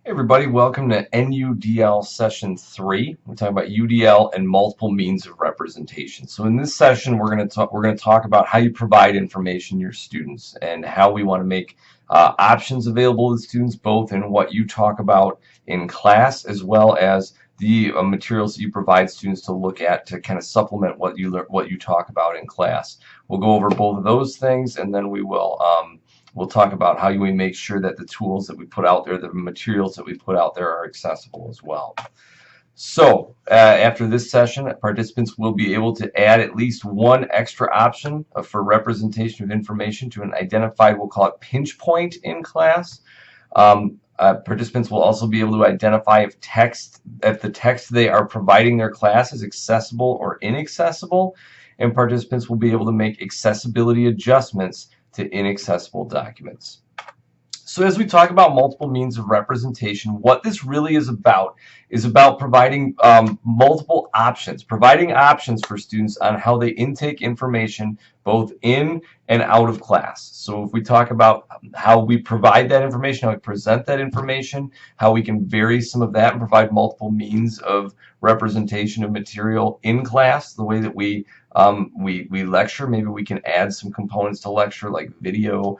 Hey everybody, welcome to NUDL Session 3. We're talking about UDL and multiple means of representation. So in this session, we're going to talk about how you provide information to your students and how we want to make options available to students, both in what you talk about in class as well as the materials that you provide students to look at to kind of supplement what you talk about in class. We'll go over both of those things, and then we'll talk about how we make sure that the tools that we put out there, the materials that we put out there, are accessible as well. So after this session, participants will be able to add at least one extra option for representation of information to an identified, we'll call it pinch point in class. Participants will also be able to identify if the text they are providing their class is accessible or inaccessible, and participants will be able to make accessibility adjustments to inaccessible documents. So as we talk about multiple means of representation, what this really is about providing multiple options, providing options for students on how they intake information both in and out of class. So if we talk about how we provide that information, how we present that information, how we can vary some of that and provide multiple means of representation of material in class, the way that we lecture, maybe we can add some components to lecture like video,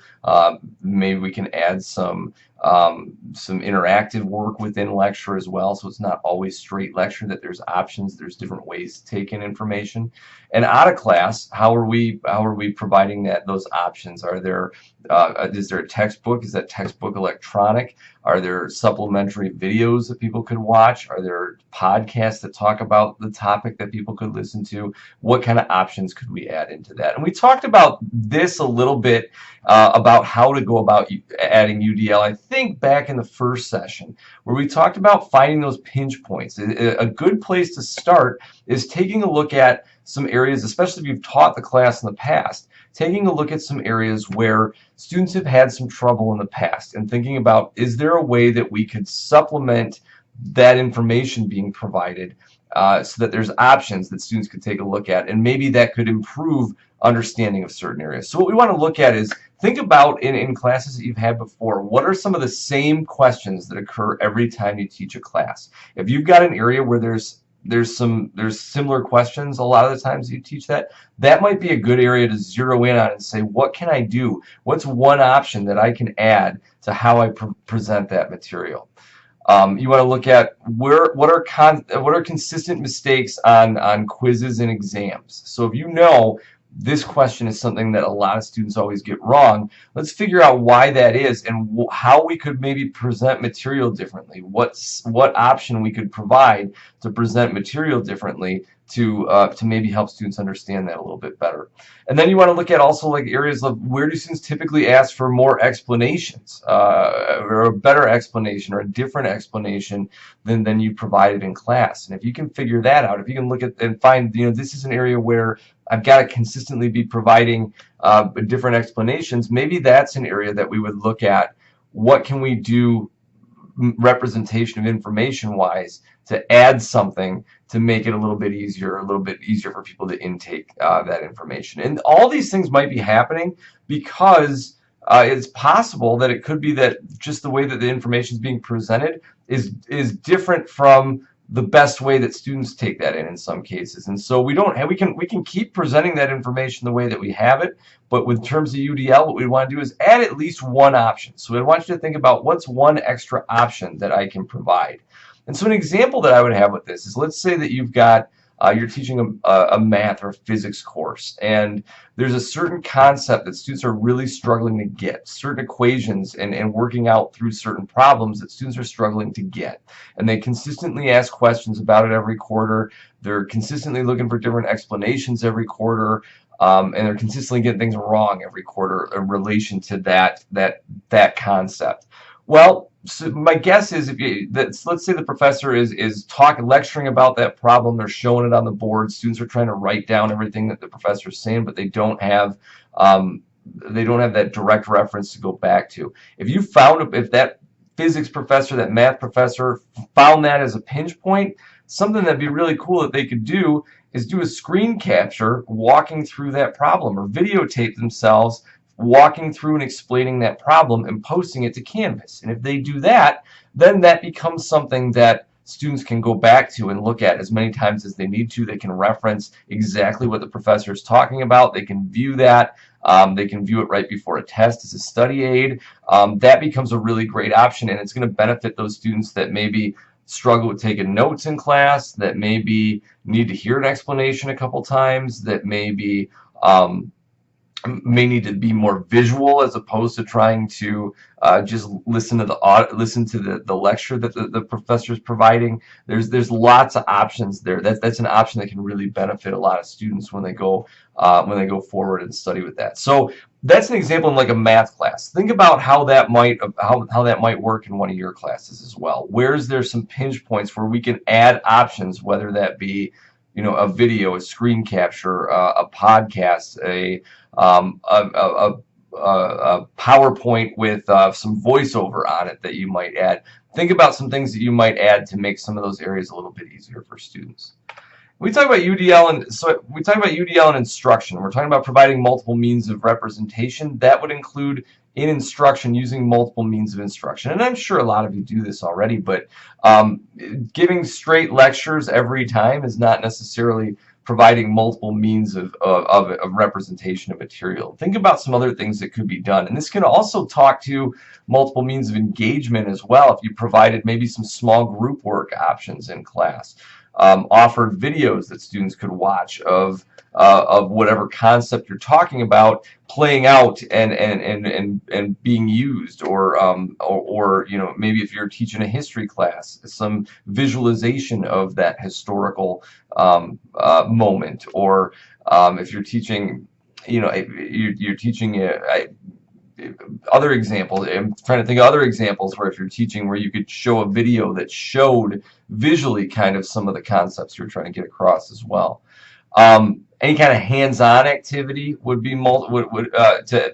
maybe we can add some interactive work within lecture as well, so it's not always straight lecture, that there's options, there's different ways to take in information. And out of class, how are we providing those options? Are there is there a textbook? Is that textbook electronic? Are there supplementary videos that people could watch? Are there podcasts that talk about the topic that people could listen to? What kind of options could we add into that? And we talked about this a little bit about how to go about adding UDL, I think back in the first session, where we talked about finding those pinch points. A good place to start is taking a look at some areas, especially if you've taught the class in the past, taking a look at some areas where students have had some trouble in the past and thinking about, is there a way that we could supplement that information being provided so that there's options that students could take a look at, and maybe that could improve understanding of certain areas. So what we want to look at is think about in classes that you've had before, what are some of the same questions that occur every time you teach a class? If you've got an area where there's similar questions a lot of the times you teach that might be a good area to zero in on and say, what can I do? What's one option that I can add to how I present that material? You want to look at what are consistent mistakes on quizzes and exams. So if you know this question is something that a lot of students always get wrong, let's figure out why that is and how we could maybe present material differently. What option we could provide to present material differently to maybe help students understand that a little bit better. And then you want to look at also like areas of where do students typically ask for more explanations, or a better explanation or a different explanation than you provided in class. And if you can figure that out, if you can look at and find, this is an area where I've got to consistently be providing different explanations, maybe that's an area that we would look at. What can we do representation of information wise to add something to make it a little bit easier for people to intake that information? And all these things might be happening because it's possible that it could be that just the way that the information is being presented is different from the best way that students take that in some cases. And so we can keep presenting that information the way that we have it, but with terms of UDL, what we want to do is add at least one option. So I want you to think about what's one extra option that I can provide. And so an example that I would have with this is, let's say that you're teaching a math or physics course, and there's a certain concept that students are really struggling to get, certain equations and working out through certain problems that students are struggling to get. And they consistently ask questions about it every quarter. They're consistently looking for different explanations every quarter, and they're consistently getting things wrong every quarter in relation to that concept. Well, so my guess is let's say the professor is lecturing about that problem, they're showing it on the board, students are trying to write down everything that the professor is saying, but they don't have that direct reference to go back to. If that physics professor, that math professor found that as a pinch point, something that'd be really cool that they could do is do a screen capture walking through that problem, or videotape themselves walking through and explaining that problem and posting it to Canvas. And if they do that, then that becomes something that students can go back to and look at as many times as they need to. They can reference exactly what the professor is talking about. They can view that. They can view it right before a test as a study aid. That becomes a really great option, and it's going to benefit those students that maybe struggle with taking notes in class, that maybe need to hear an explanation a couple times, that maybe may need to be more visual as opposed to trying to just listen to the lecture that the professor is providing. There's lots of options there. That's an option that can really benefit a lot of students when they go forward and study with that. So that's an example in like a math class. Think about how that might work in one of your classes as well. Where's there some pinch points where we can add options, whether that be a video, a screen capture, a podcast, a PowerPoint with some voiceover on it that you might add. Think about some things that you might add to make some of those areas a little bit easier for students. We talk about UDL and instruction. We're talking about providing multiple means of representation. That would include in instruction using multiple means of instruction. And I'm sure a lot of you do this already, but giving straight lectures every time is not necessarily providing multiple means of representation of material. Think about some other things that could be done. And this can also talk to multiple means of engagement as well if you provided maybe some small group work options in class. Offered videos that students could watch of whatever concept you're talking about playing out and being used, or maybe if you're teaching a history class, some visualization of that historical moment, or if you're teaching you're teaching other examples. I'm trying to think of other examples where if you're teaching where you could show a video that showed visually kind of some of the concepts you're trying to get across as well. Any kind of hands-on activity would be to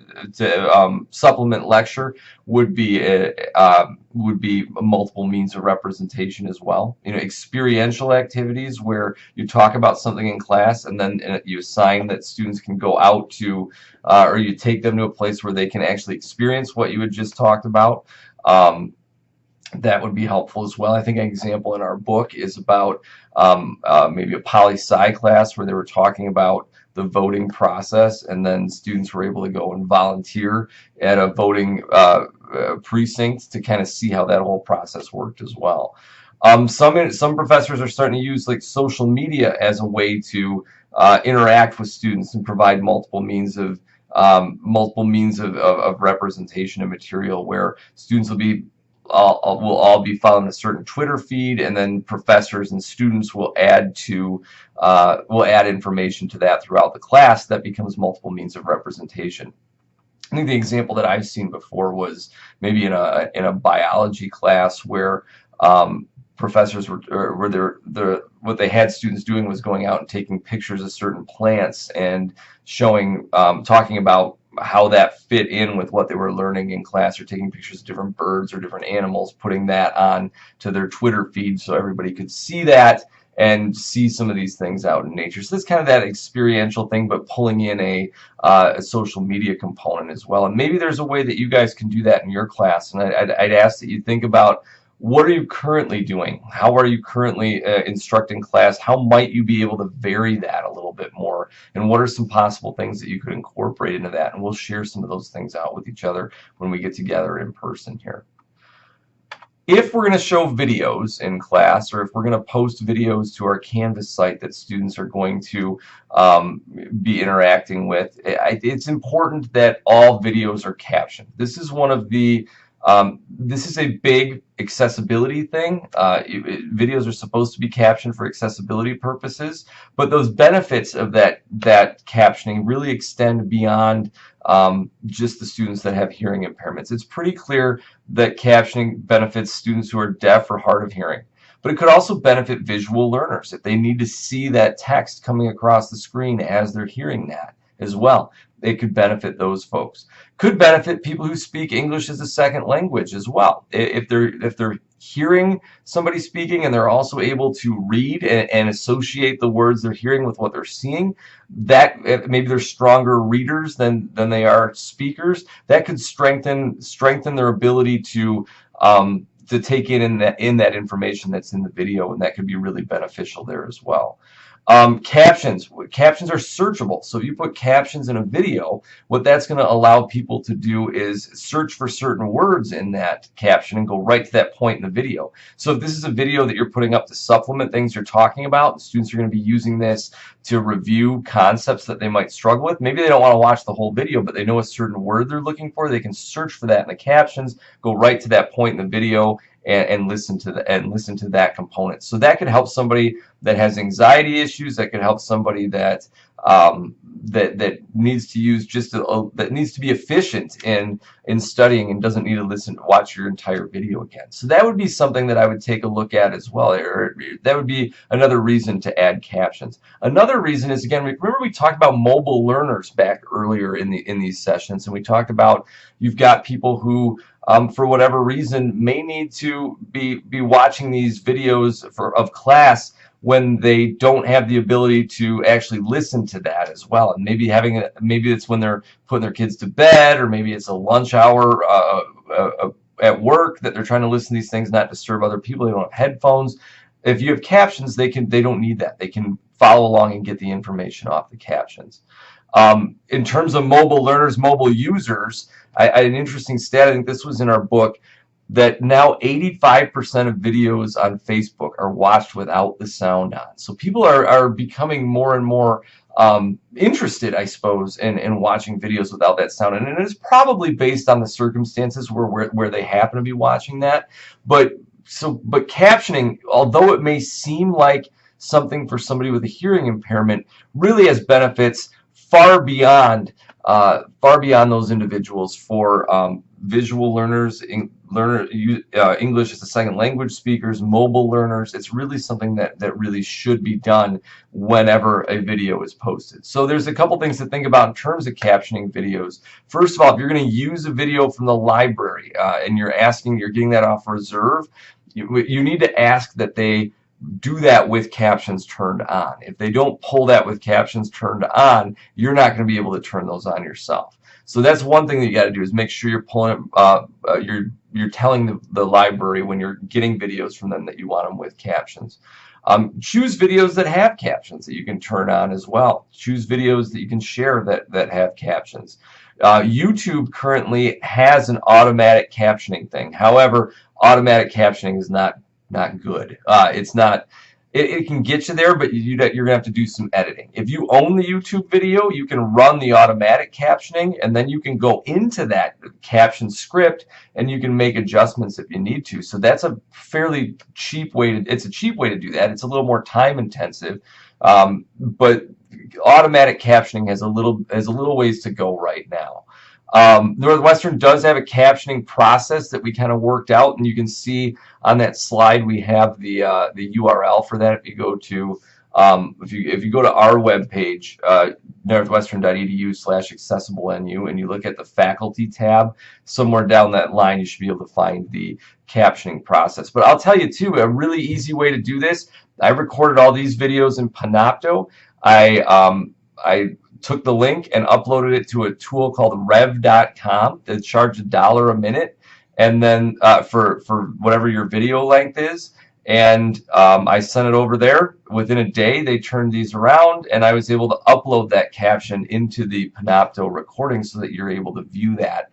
supplement lecture would be multiple means of representation as well. Experiential activities where you talk about something in class and then you assign that students can go out to, or you take them to a place where they can actually experience what you had just talked about. That would be helpful as well. I think an example in our book is about maybe a poli-sci class where they were talking about the voting process, and then students were able to go and volunteer at a voting precinct to kind of see how that whole process worked as well. Some professors are starting to use like social media as a way to interact with students and provide multiple means of representation of material, where students will all be following a certain Twitter feed, and then professors and students will add information to that throughout the class. That becomes multiple means of representation. I think the example that I've seen before was maybe in a biology class where professors what they had students doing was going out and taking pictures of certain plants and talking about how that fit in with what they were learning in class, or taking pictures of different birds or different animals, putting that on to their Twitter feed so everybody could see that and see some of these things out in nature. So it's kind of that experiential thing, but pulling in a social media component as well. And maybe there's a way that you guys can do that in your class. And I'd ask that you think about, what are you currently doing? How are you currently instructing class? How might you be able to vary that a little bit more? And what are some possible things that you could incorporate into that? And we'll share some of those things out with each other when we get together in person here. If we're going to show videos in class, or if we're going to post videos to our Canvas site that students are going to be interacting with, it's important that all videos are captioned. This is one of the this is a big accessibility thing. Videos are supposed to be captioned for accessibility purposes, but those benefits of that captioning really extend beyond just the students that have hearing impairments. It's pretty clear that captioning benefits students who are deaf or hard of hearing, but it could also benefit visual learners if they need to see that text coming across the screen as they're hearing that as well. It could benefit those folks. Could benefit people who speak English as a second language as well. If they're hearing somebody speaking and they're also able to read and associate the words they're hearing with what they're seeing, that maybe they're stronger readers than they are speakers, that could strengthen their ability to take in that information that's in the video, and that could be really beneficial there as well. Captions are searchable. So if you put captions in a video, what that's going to allow people to do is search for certain words in that caption and go right to that point in the video. So if this is a video that you're putting up to supplement things you're talking about, the students are going to be using this to review concepts that they might struggle with. Maybe they don't want to watch the whole video, but they know a certain word they're looking for. They can search for that in the captions, go right to that point in the video, and listen to that component. So that could help somebody that has anxiety issues. That could help somebody that that needs to use that needs to be efficient in studying and doesn't need to watch your entire video again. So that would be something that I would take a look at as well. Or that would be another reason to add captions. Another reason is, again, remember we talked about mobile learners back earlier in these sessions, and we talked about you've got people who for whatever reason may need to be watching these videos of class when they don't have the ability to actually listen to that as well. And maybe it's when they're putting their kids to bed, or maybe it's a lunch hour at work that they're trying to listen to these things, not disturb other people. They don't have headphones. If you have captions, they don't need that. They can follow along and get the information off the captions. In terms of mobile learners, mobile users, an interesting stat, I think this was in our book, that now 85% of videos on Facebook are watched without the sound on. So people are becoming more and more interested, I suppose, in watching videos without that sound. And it is probably based on the circumstances where they happen to be watching that. But captioning, although it may seem like something for somebody with a hearing impairment, really has benefits far beyond those individuals for visual learners, English as a second language speakers, mobile learners. It's really something that really should be done whenever a video is posted. So there's a couple things to think about in terms of captioning videos. First of all, if you're going to use a video from the library and you're getting that off reserve, you need to ask that they do that with captions turned on. If they don't pull that with captions turned on, you're not going to be able to turn those on yourself. So that's one thing that you got to do, is make sure you're pulling you're telling the library when you're getting videos from them that you want them with captions. Choose videos that have captions that you can turn on as well. Choose videos that you can share that have captions. YouTube currently has an automatic captioning thing. However, automatic captioning is not good. It's not. It can get you there, but you're gonna have to do some editing. If you own the YouTube video, you can run the automatic captioning, and then you can go into that caption script and you can make adjustments if you need to. So that's a fairly cheap way to. It's a cheap way to do that. It's a little more time intensive, but automatic captioning has a little ways to go right now. Northwestern does have a captioning process that we kind of worked out, and you can see on that slide we have the URL for that. If you go to if you go to our webpage, northwestern.edu/accessiblenu, and you look at the faculty tab, somewhere down that line you should be able to find the captioning process. But I'll tell you too, a really easy way to do this. I recorded all these videos in Panopto. I took the link and uploaded it to a tool called rev.com that charged $1 a minute, and then for whatever your video length is, and I sent it over there. Within a day they turned these around, and I was able to upload that caption into the Panopto recording so that you're able to view that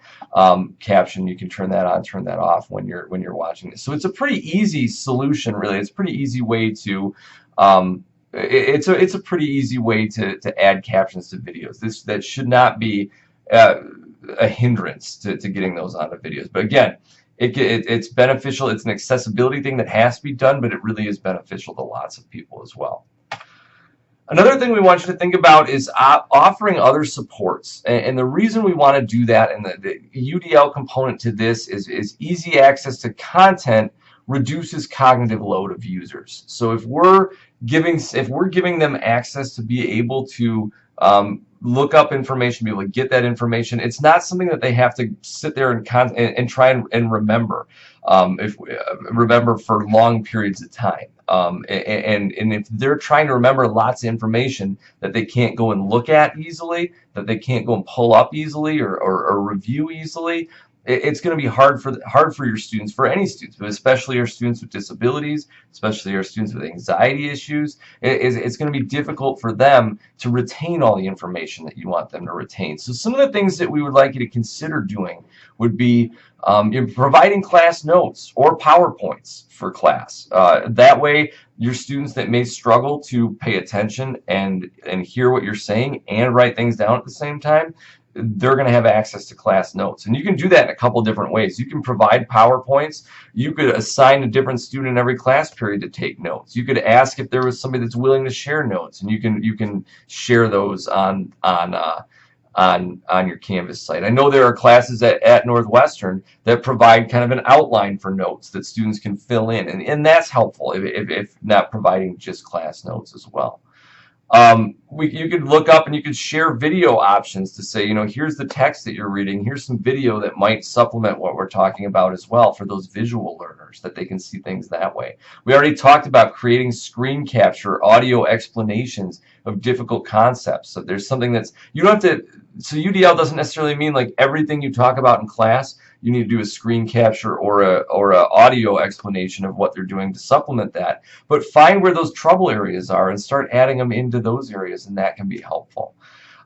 caption. You can turn that on, turn that off when you're watching this. So it's a pretty easy solution, really. It's a pretty easy way to it's a pretty easy way to add captions to videos. That should not be a hindrance to getting those onto videos. But again, it's beneficial. It's an accessibility thing that has to be done, but it really is beneficial to lots of people as well. Another thing we want you to think about is offering other supports. And the reason we want to do that, and the UDL component to this, is easy access to content reduces cognitive load of users. So if we're giving them access to be able to look up information, be able to get that information. It's not something that they have to sit there and try and remember, if remember for long periods of time. And if they're trying to remember lots of information that they can't go and look at easily, that they can't go and pull up easily or review easily, it's going to be hard for your students, for any students, but especially our students with disabilities, especially our students with anxiety issues. It's going to be difficult for them to retain all the information that you want them to retain. So some of the things that we would like you to consider doing would be providing class notes or PowerPoints for class. That way, your students that may struggle to pay attention and hear what you're saying and write things down at the same time, they're going to have access to class notes. And you can do that in a couple different ways. You can provide PowerPoints. You could assign a different student in every class period to take notes. You could ask if there was somebody that's willing to share notes, and you can share those on your Canvas site. I know there are classes at Northwestern that provide kind of an outline for notes that students can fill in, and that's helpful if not providing just class notes as well. You could look up and you could share video options to say, here's the text that you're reading, here's some video that might supplement what we're talking about as well for those visual learners, that they can see things that way. We already talked about creating screen capture, audio explanations of difficult concepts. So there's something that's, you don't have to, so UDL doesn't necessarily mean like everything you talk about in class you need to do a screen capture or a audio explanation of what they're doing to supplement that. But find where those trouble areas are and start adding them into those areas, and that can be helpful.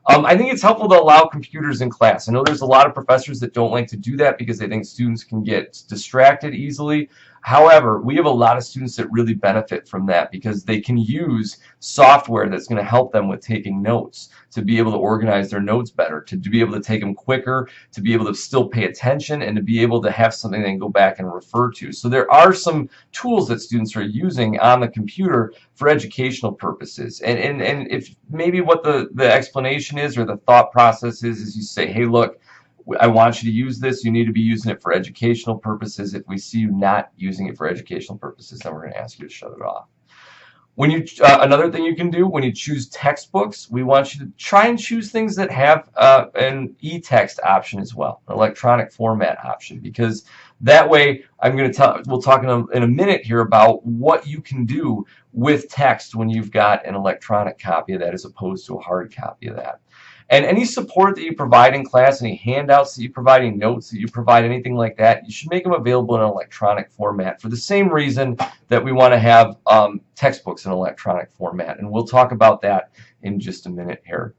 I think it's helpful to allow computers in class. I know there's a lot of professors that don't like to do that because they think students can get distracted easily. However, we have a lot of students that really benefit from that because they can use software that's going to help them with taking notes, to be able to organize their notes better, to be able to take them quicker, to be able to still pay attention, and to be able to have something they can go back and refer to. So there are some tools that students are using on the computer for educational purposes. And if maybe what the explanation is or the thought process is you say, hey, look, I want you to use this. You need to be using it for educational purposes. If we see you not using it for educational purposes, then we're going to ask you to shut it off. When you another thing you can do when you choose textbooks, we want you to try and choose things that have an e-text option as well, an electronic format option, because that way we'll talk in a minute here about what you can do with text when you've got an electronic copy of that as opposed to a hard copy of that. And any support that you provide in class, any handouts that you provide, any notes that you provide, anything like that, you should make them available in an electronic format for the same reason that we want to have textbooks in electronic format. And we'll talk about that in just a minute here.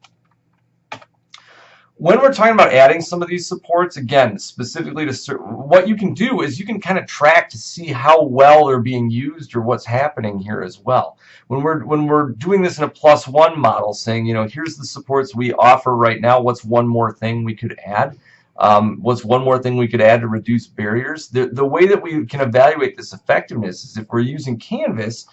When we're talking about adding some of these supports, again, specifically to what you can do is you can kind of track to see how well they're being used or what's happening here as well. When we're doing this in a +1 model, saying, here's the supports we offer right now, what's one more thing we could add? What's one more thing we could add to reduce barriers? The way that we can evaluate this effectiveness is if we're using Canvas,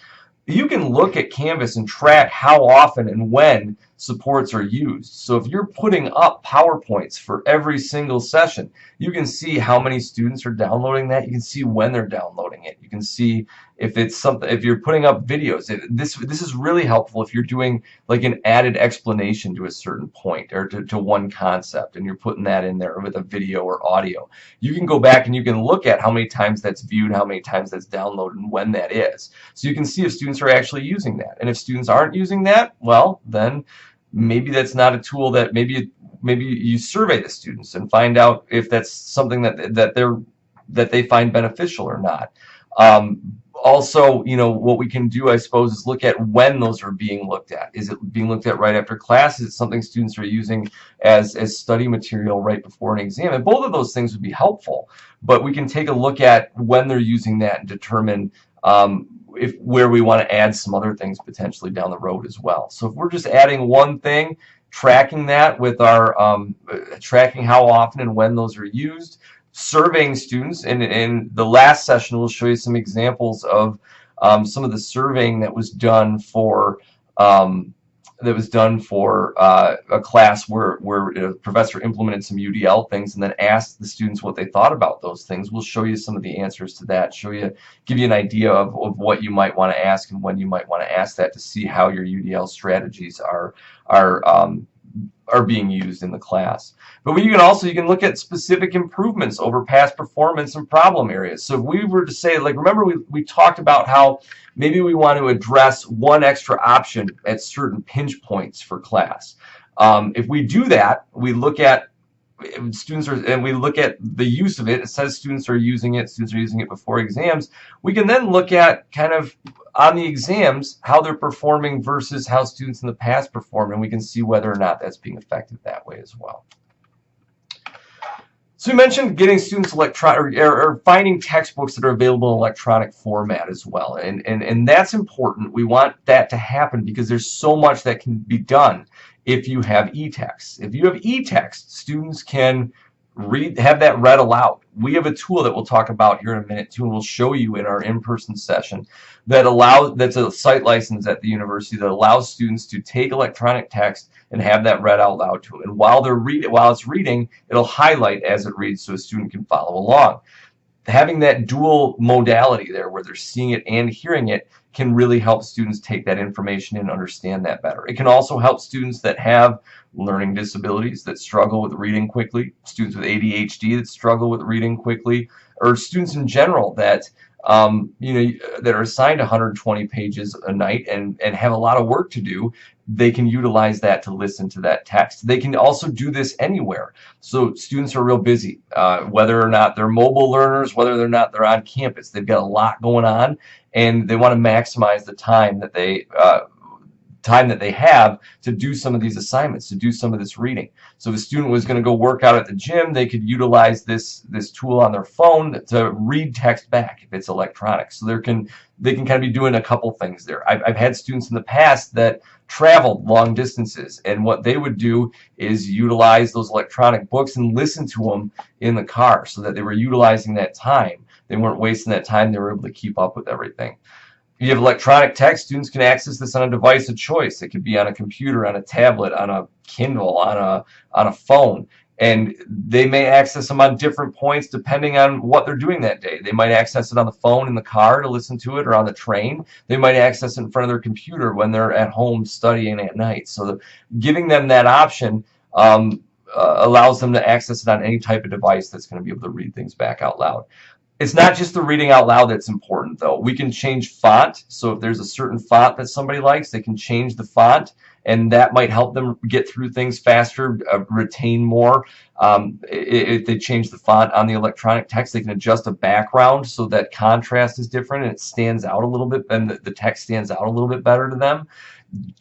you can look at Canvas and track how often and when supports are used. So if you're putting up PowerPoints for every single session, you can see how many students are downloading that. You can see when they're downloading it. You can see if it's something, if you're putting up videos. This is really helpful if you're doing like an added explanation to a certain point or to one concept, and you're putting that in there with a video or audio. You can go back and you can look at how many times that's viewed, how many times that's downloaded, and when that is. So you can see if students are actually using that. And if students aren't using that, well, then maybe that's not a tool that maybe you survey the students and find out if that's something that they find beneficial or not. Also, what we can do, I suppose, is look at when those are being looked at. Is it being looked at right after class? Is it something students are using as study material right before an exam? And both of those things would be helpful, but we can take a look at when they're using that and determine where we want to add some other things potentially down the road as well. So if we're just adding one thing, tracking that with our tracking how often and when those are used, surveying students, and in the last session we'll show you some examples of some of the surveying that was done for a class where a professor implemented some UDL things and then asked the students what they thought about those things. We'll show you some of the answers to that, give you an idea of what you might want to ask and when you might want to ask that, to see how your UDL strategies are are being used in the class. But you can look at specific improvements over past performance and problem areas. So if we were to say, like, remember we talked about how maybe we want to address one extra option at certain pinch points for class. If we do that, we look at we look at the use of it. It says students are using it before exams. We can then look at kind of on the exams how they're performing versus how students in the past performed, and we can see whether or not that's being affected that way as well. So we mentioned getting students or finding textbooks that are available in electronic format as well, and that's important. We want that to happen because there's so much that can be done if you have e-text. If you have e-text, students can have that read aloud. We have a tool that we'll talk about here in a minute too, and we'll show you in our in-person session that's a site license at the university that allows students to take electronic text and have that read out loud to them. And while it's reading, it'll highlight as it reads so a student can follow along. Having that dual modality there where they're seeing it and hearing it can really help students take that information and understand that better. It can also help students that have learning disabilities that struggle with reading quickly, students with ADHD that struggle with reading quickly, or students in general that that are assigned 120 pages a night and have a lot of work to do. They can utilize that to listen to that text. They can also do this anywhere. So students are real busy, whether or not they're mobile learners, whether or not they're on campus. They've got a lot going on, and they want to maximize the time that they have to do some of these assignments, to do some of this reading. So if a student was going to go work out at the gym, they could utilize this tool on their phone to read text back if it's electronic. So they can kind of be doing a couple things there. I've had students in the past that traveled long distances, and what they would do is utilize those electronic books and listen to them in the car so that they were utilizing that time. They weren't wasting that time. They were able to keep up with everything. If you have electronic text, students can access this on a device of choice. It could be on a computer, on a tablet, on a Kindle, on a phone. And they may access them on different points depending on what they're doing that day. They might access it on the phone in the car to listen to it, or on the train. They might access it in front of their computer when they're at home studying at night. So giving them that option allows them to access it on any type of device that's going to be able to read things back out loud. It's not just the reading out loud that's important, though. We can change font. So if there's a certain font that somebody likes, they can change the font, and that might help them get through things faster, retain more. If they change the font on the electronic text, they can adjust a background so that contrast is different and it stands out a little bit, and the text stands out a little bit better to them.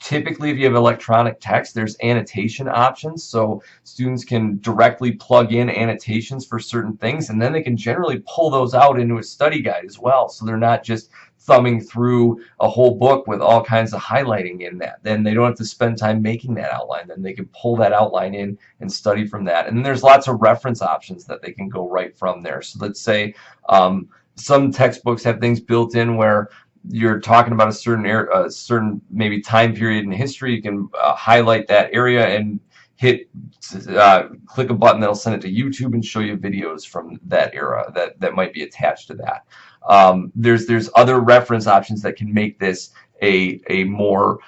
Typically, if you have electronic text, there's annotation options, so students can directly plug in annotations for certain things, and then they can generally pull those out into a study guide as well, so they're not just thumbing through a whole book with all kinds of highlighting in that. Then they don't have to spend time making that outline. Then they can pull that outline in and study from that. And then there's lots of reference options that they can go right from there. So let's say some textbooks have things built in where you're talking about a certain maybe time period in history. You can highlight that area and click a button that'll send it to YouTube and show you videos from that era that might be attached to that. There's other reference options that can make this a more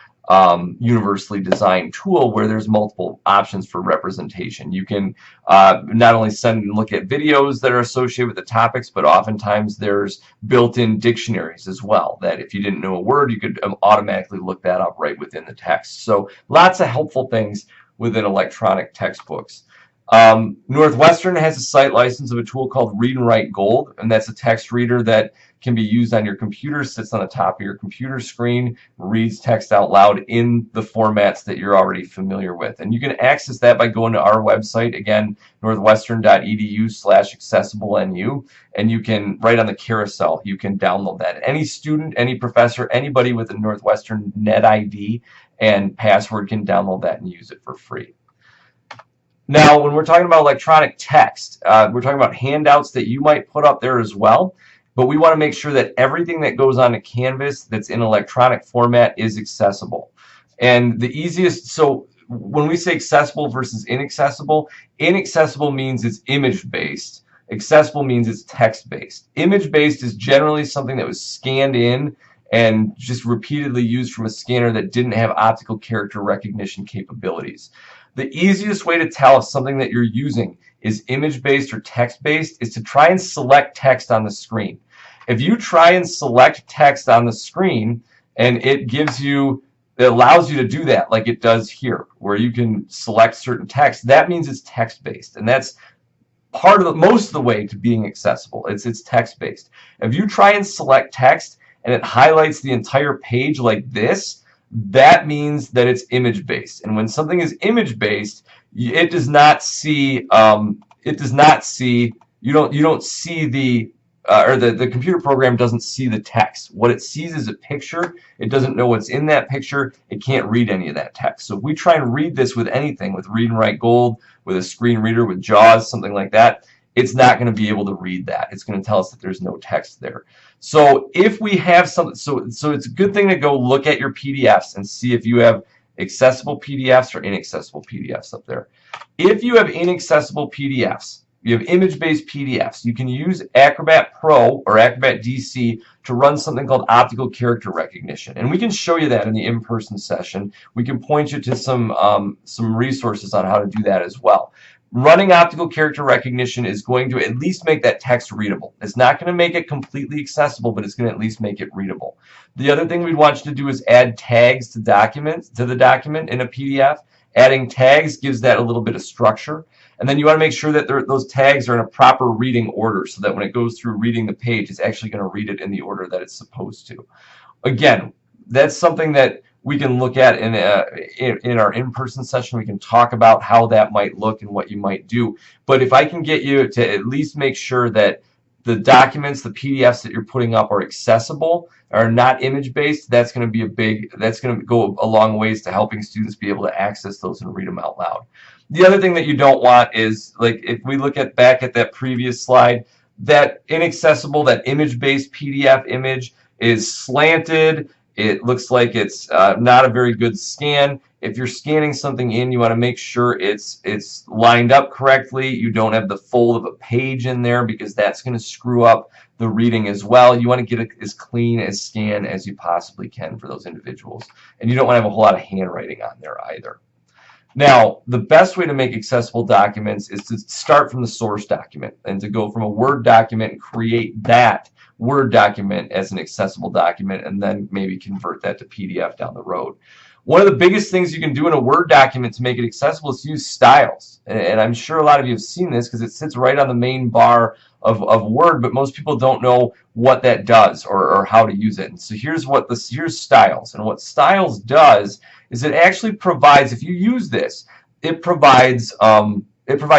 universally designed tool where there's multiple options for representation. You can not only send and look at videos that are associated with the topics, but oftentimes there's built-in dictionaries as well, that if you didn't know a word, you could automatically look that up right within the text. So lots of helpful things within electronic textbooks. Northwestern has a site license of a tool called Read and Write Gold, and that's a text reader that can be used on your computer, sits on the top of your computer screen, reads text out loud in the formats that you're already familiar with. And you can access that by going to our website, again, northwestern.edu/accessiblenu, and you can, right on the carousel, you can download that. Any student, any professor, anybody with a Northwestern Net ID and password can download that and use it for free. Now, when we're talking about electronic text, we're talking about handouts that you might put up there as well, but we want to make sure that everything that goes on to Canvas that's in electronic format is accessible. And the easiest, so when we say accessible versus inaccessible means it's image-based. Accessible means it's text-based. Image-based is generally something that was scanned in and just repeatedly used from a scanner that didn't have optical character recognition capabilities. The easiest way to tell if something that you're using is image-based or text-based is to try and select text on the screen. If you try and select text on the screen and it allows you to do that like it does here, where you can select certain text, that means it's text-based, and that's most of the way to being accessible. It's text-based. If you try and select text and it highlights the entire page like this, that means that it's image-based. And when something is image-based, it does not see you don't see the the computer program doesn't see the text. What it sees is a picture. It doesn't know what's in that picture. It can't read any of that text. So if we try and read this with anything, with Read and Write Gold, with a screen reader, with JAWS, something like that, it's not going to be able to read that. It's going to tell us that there's no text there. So if we have something, so it's a good thing to go look at your PDFs and see if you have accessible PDFs or inaccessible PDFs up there. If you have inaccessible PDFs, you have image-based PDFs, you can use Acrobat Pro or Acrobat DC to run something called optical character recognition. And we can show you that in the in-person session. We can point you to some resources on how to do that as well. Running optical character recognition is going to at least make that text readable. It's not going to make it completely accessible, but it's going to at least make it readable. The other thing we'd want you to do is add tags to the document in a PDF. Adding tags gives that a little bit of structure. And then you want to make sure that those tags are in a proper reading order so that when it goes through reading the page, it's actually going to read it in the order that it's supposed to. Again, that's something that we can look at in our in-person session. We can talk about how that might look and what you might do. But if I can get you to at least make sure that the documents, the PDFs that you're putting up are accessible, are not image-based, that's going to go a long ways to helping students be able to access those and read them out loud. The other thing that you don't want is, like, if we look back at that previous slide, that inaccessible, that image-based PDF image is slanted. It looks like it's not a very good scan. If you're scanning something in, you want to make sure it's lined up correctly. You don't have the fold of a page in there because that's going to screw up the reading as well. You want to get it as clean as scan as you possibly can for those individuals. And you don't want to have a whole lot of handwriting on there either. Now, the best way to make accessible documents is to start from the source document and to go from a Word document and create that Word document as an accessible document and then maybe convert that to PDF down the road. One of the biggest things you can do in a Word document to make it accessible is to use styles. And I'm sure a lot of you have seen this because it sits right on the main bar of Word, but most people don't know what that does or how to use it. And so here's styles. And what styles does is it actually provides, if you use this, it provides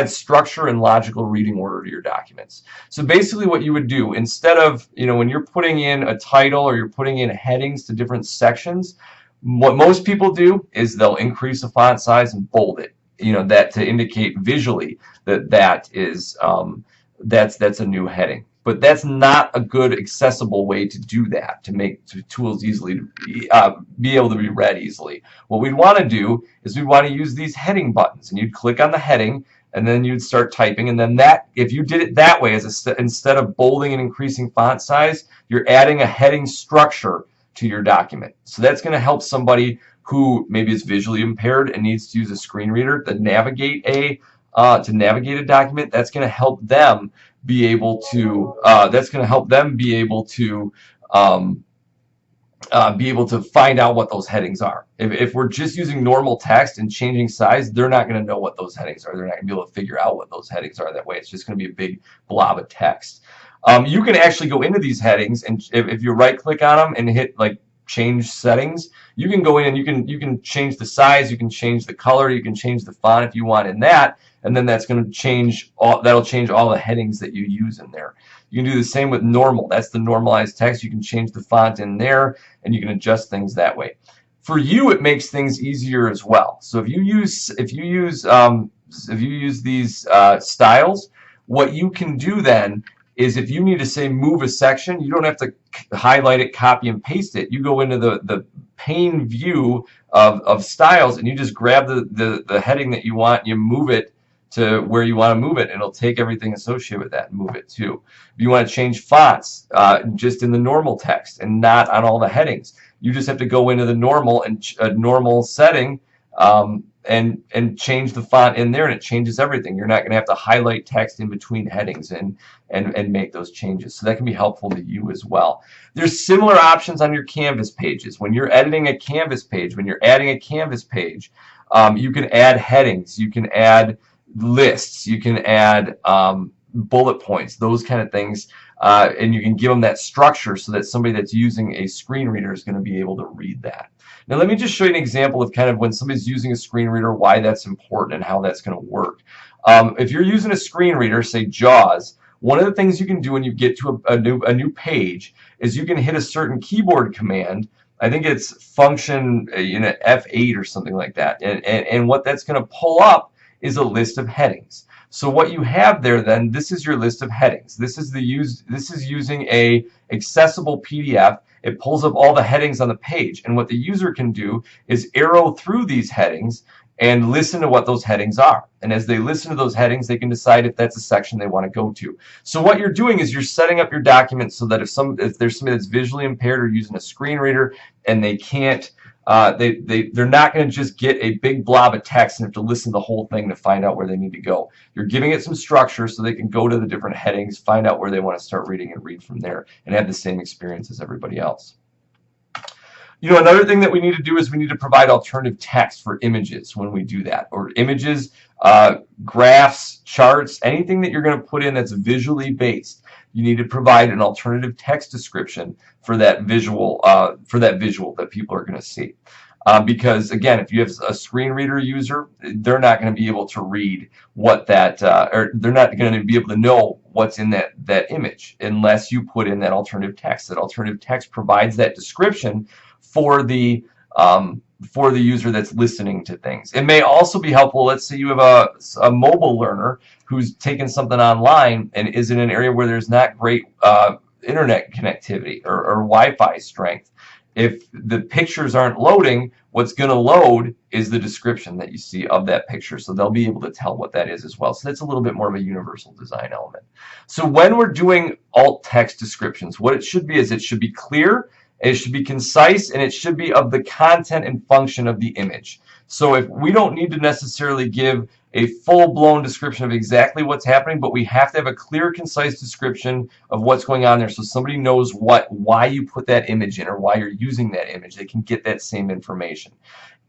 structure and logical reading order to your documents. So basically what you would do, instead of, when you're putting in a title or you're putting in headings to different sections, what most people do is they'll increase the font size and bold it, that to indicate visually that that's a new heading. But that's not a good accessible way to do that, to make tools easily be able to be read easily. What we'd want to do is we'd want to use these heading buttons, and you'd click on the heading and then you'd start typing, and then if you did it that way, instead of bolding and increasing font size, you're adding a heading structure to your document. So that's going to help somebody who maybe is visually impaired and needs to use a screen reader to navigate a document. That's going to help them be able to find out what those headings are. If we're just using normal text and changing size, they're not going to know what those headings are. They're not going to be able to figure out what those headings are that way. It's just going to be a big blob of text. You can actually go into these headings, and if you right click on them and hit like change settings, you can go in and you can change the size, you can change the color, you can change the font if you want in that, and then that'll change all the headings that you use in there. You can do the same with normal. That's the normalized text. You can change the font in there and you can adjust things that way. For you, it makes things easier as well. So if you use these styles, what you can do then is if you need to say move a section, you don't have to highlight it, copy and paste it. You go into the pane view of styles and you just grab the heading that you want and you move it to where you want to move it, and it'll take everything associated with that and move it too. If you want to change fonts just in the normal text and not on all the headings, you just have to go into the normal and normal setting and change the font in there, and it changes everything. You're not going to have to highlight text in between headings and make those changes. So that can be helpful to you as well. There's similar options on your Canvas pages. When you're editing a Canvas page, when you're adding a Canvas page, you can add headings, you can add lists, you can add bullet points, those kind of things, and you can give them that structure so that somebody that's using a screen reader is going to be able to read that. Now let me just show you an example of kind of when somebody's using a screen reader, why that's important and how that's going to work. If you're using a screen reader, say JAWS, one of the things you can do when you get to a new page is you can hit a certain keyboard command. I think it's function F8 or something like that, and what that's going to pull up is a list of headings. So what you have there then, this is your list of headings. This is using a accessible PDF. It pulls up all the headings on the page, and what the user can do is arrow through these headings and listen to what those headings are. And as they listen to those headings, they can decide if that's a section they want to go to. So what you're doing is you're setting up your document so that if there's somebody that's visually impaired or using a screen reader and they can't, they're not going to just get a big blob of text and have to listen to the whole thing to find out where they need to go. You're giving it some structure so they can go to the different headings, find out where they want to start reading, and read from there and have the same experience as everybody else. Another thing that we need to do is we need to provide alternative text for images when we do that, or images, graphs, charts, anything that you're going to put in that's visually based. You need to provide an alternative text description for that visual that people are going to see. Because again, if you have a screen reader user, they're not going to be able to read what that, or they're not going to be able to know what's in that image unless you put in that alternative text. That alternative text provides that description for the user that's listening to things. It may also be helpful. Let's say you have a mobile learner who's taken something online and is in an area where there's not great internet connectivity or Wi-Fi strength. If the pictures aren't loading, what's going to load is the description that you see of that picture. So they'll be able to tell what that is as well. So that's a little bit more of a universal design element. So when we're doing alt text descriptions, what it should be is it should be clear, it should be concise, and it should be of the content and function of the image. So if we don't need to necessarily give a full-blown description of exactly what's happening, but we have to have a clear, concise description of what's going on there so somebody knows why you put that image in or why you're using that image. They can get that same information.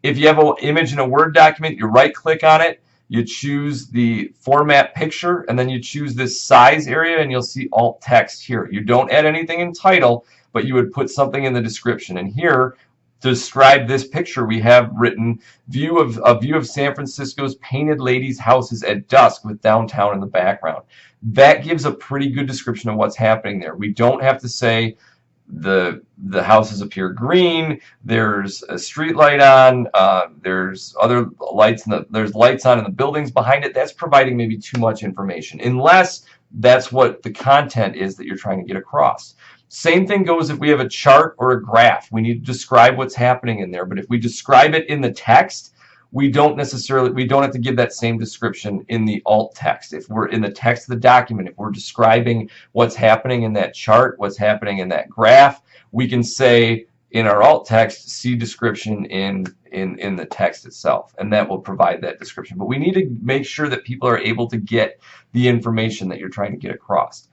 If you have an image in a Word document, you right-click on it, you choose the format picture, and then you choose this size area, and you'll see alt text here. You don't add anything in title, but you would put something in the description. And here, to describe this picture, we have written a view of San Francisco's painted ladies' houses at dusk with downtown in the background. That gives a pretty good description of what's happening there. We don't have to say the houses appear green, there's a street light on, there's other lights, there's lights on in the buildings behind it. That's providing maybe too much information, unless that's what the content is that you're trying to get across. Same thing goes if we have a chart or a graph. We need to describe what's happening in there. But if we describe it in the text, we don't have to give that same description in the alt text. If we're in the text of the document, if we're describing what's happening in that chart, what's happening in that graph, we can say in our alt text, see description in the text itself, and that will provide that description. But we need to make sure that people are able to get the information that you're trying to get across.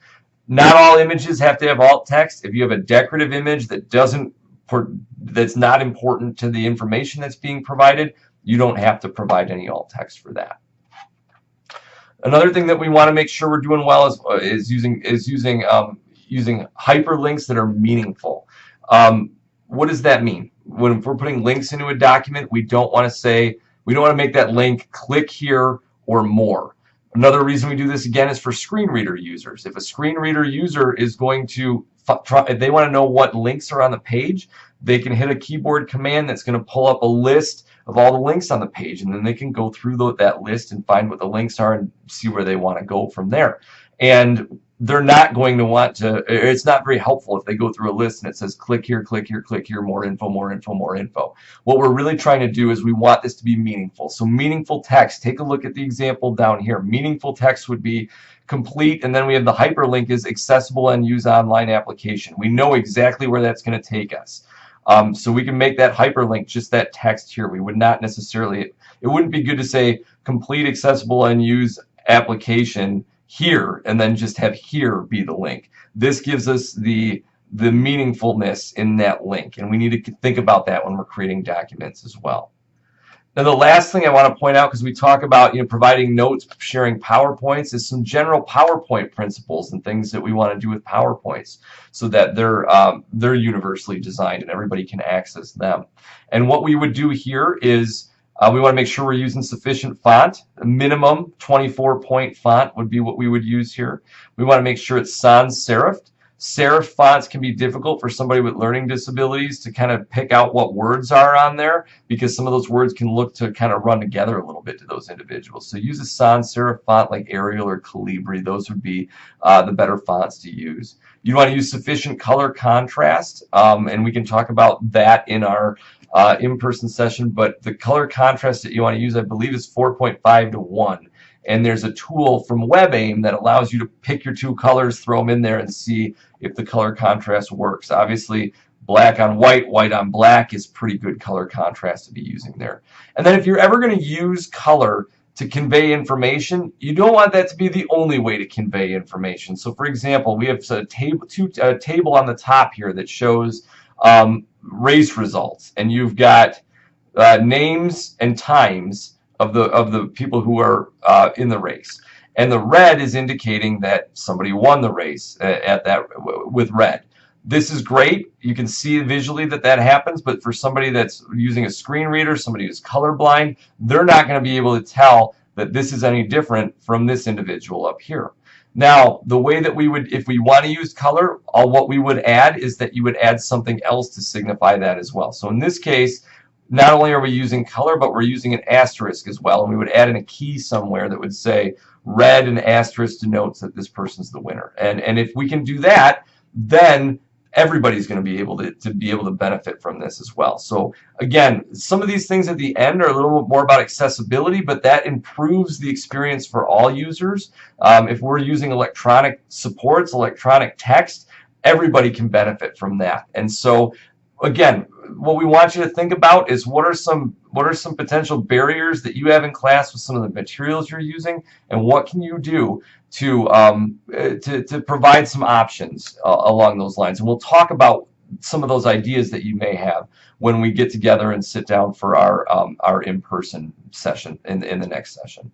Not all images have to have alt text. If you have a decorative image that's not important to the information that's being provided, you don't have to provide any alt text for that. Another thing that we want to make sure we're doing well is using hyperlinks that are meaningful. What does that mean? When we're putting links into a document, we don't want to make that link click here or more. Another reason we do this again is for screen reader users. If a screen reader user is going to if they want to know what links are on the page, they can hit a keyboard command that's going to pull up a list of all the links on the page, and then they can go through that list and find what the links are and see where they want to go from there. And they're not going to want to, it's not very helpful if they go through a list and it says click here, click here, click here, more info, more info, more info. What we're really trying to do is we want this to be meaningful. So meaningful text, take a look at the example down here. Meaningful text would be complete, and then we have the hyperlink is accessible and use online application. We know exactly where that's going to take us. So we can make that hyperlink just that text here. We would not necessarily, It wouldn't be good to say complete accessible and use application here and then just have here be the link. This gives us the meaningfulness in that link, and we need to think about that when we're creating documents as well. Now, the last thing I want to point out, because we talk about providing notes, sharing PowerPoints, is some general PowerPoint principles and things that we want to do with PowerPoints so that they're universally designed and everybody can access them. And what we would do here is we want to make sure we're using sufficient font. A minimum 24-point font would be what we would use here. We want to make sure it's sans serif. Serif fonts can be difficult for somebody with learning disabilities to kind of pick out what words are on there, because some of those words can look to kind of run together a little bit to those individuals. So use a sans serif font like Arial or Calibri. Those would be the better fonts to use. You want to use sufficient color contrast, and we can talk about that in our in-person session, but the color contrast that you want to use, I believe, is 4.5 to 1. And there's a tool from WebAIM that allows you to pick your two colors, throw them in there, and see if the color contrast works. Obviously, black on white, white on black is pretty good color contrast to be using there. And then if you're ever going to use color to convey information, you don't want that to be the only way to convey information. So for example, we have a table on the top here that shows race results, and you've got names and times of the people who are in the race, and the red is indicating that somebody won the race with red. This is great. You can see visually that happens, but for somebody that's using a screen reader, somebody who's colorblind, they're not going to be able to tell that this is any different from this individual up here. Now, the way that we would, if we want to use color, what we would add is that you would add something else to signify that as well. So in this case, not only are we using color, but we're using an asterisk as well, and we would add in a key somewhere that would say red and asterisk denotes that this person's the winner. And if we can do that, then everybody's going to be able to benefit from this as well. So again, some of these things at the end are a little bit more about accessibility, but that improves the experience for all users. If we're using electronic supports, electronic text, everybody can benefit from that. And so again, what we want you to think about is what are some potential barriers that you have in class with some of the materials you're using, and what can you do to provide some options along those lines. And we'll talk about some of those ideas that you may have when we get together and sit down for our in-person session in the next session.